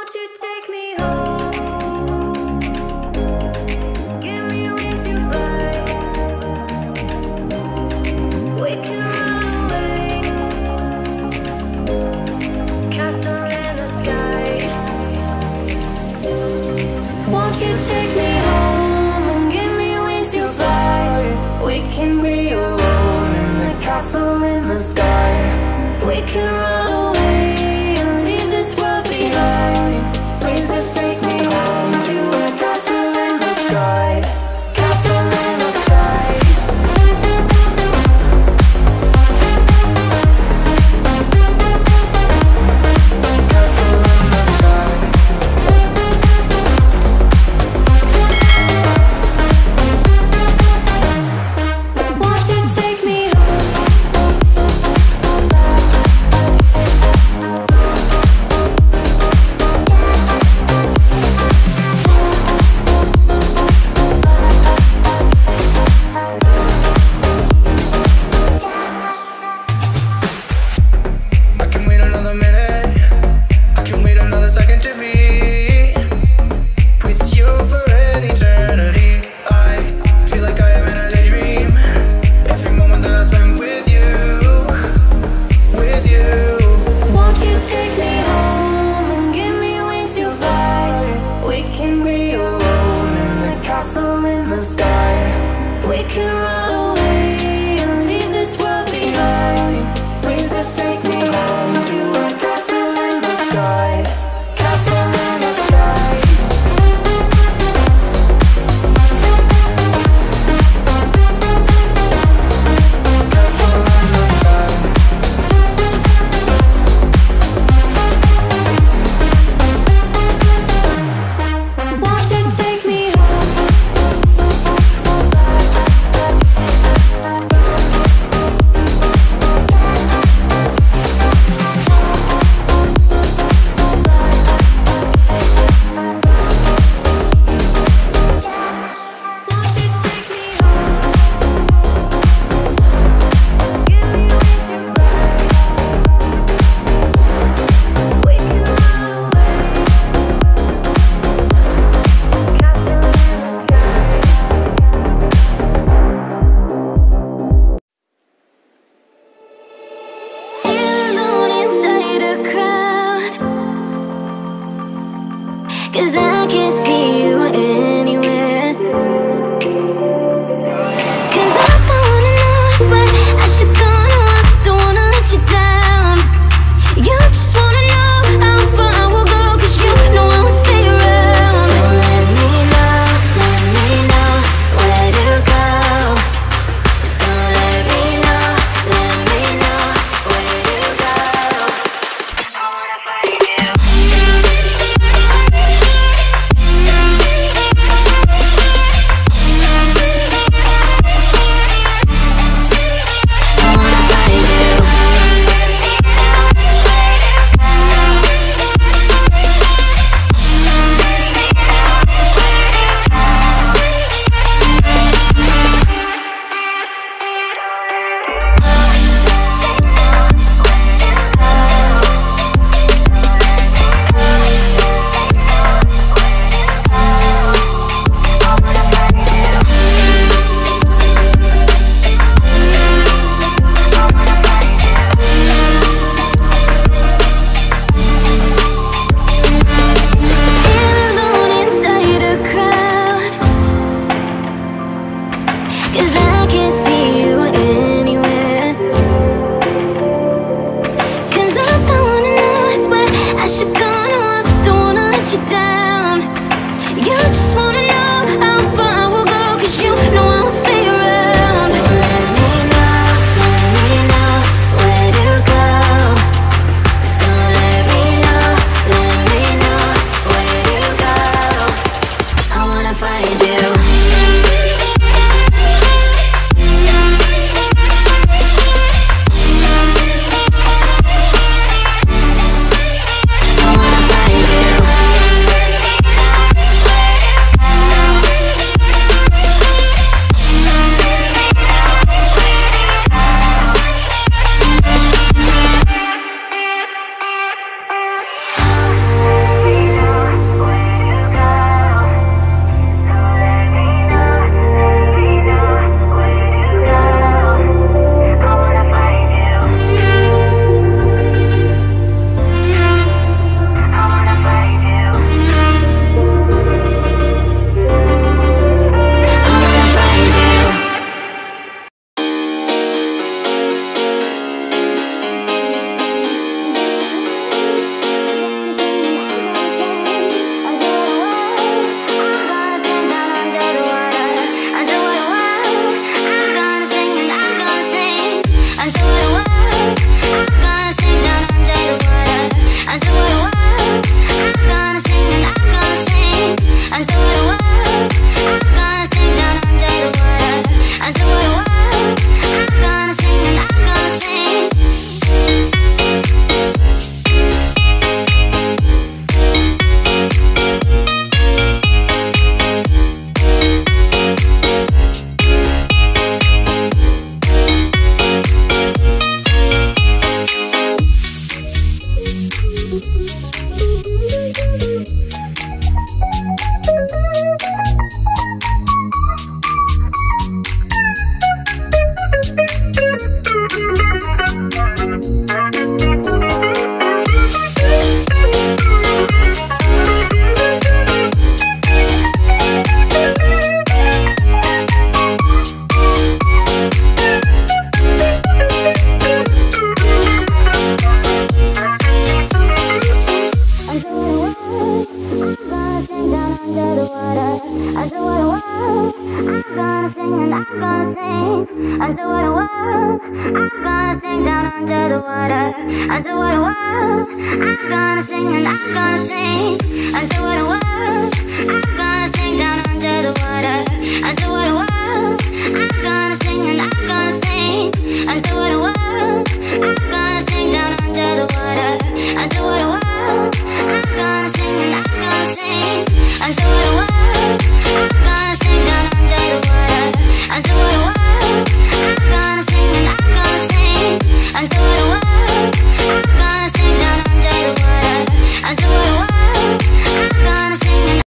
Won't you take me home? Give me wings to fly. We can run away. Castle in the sky. Won't you take me home and give me wings to fly? We can be alone in the castle in the sky. We can run away and leave this world behind. Please just take me home to a castle in the sky. Castle in the sky. Castle in the sky. Won't you take me home? I can wait another minute. I can wait another second to be with you for an eternity. I feel like I am in a daydream. Every moment that I spend with you, with you. Won't you take me home and give me wings to fly? We can be alone in the castle in the sky. We can run away and leave this world behind. Please just take me home to a castle in the sky. Castle in the sky. Castle in the sky. Won't you take me home? Won't you take me home? Give me wings to fly. We can run away. Castle in the sky. Alone inside a crowd, 'cause I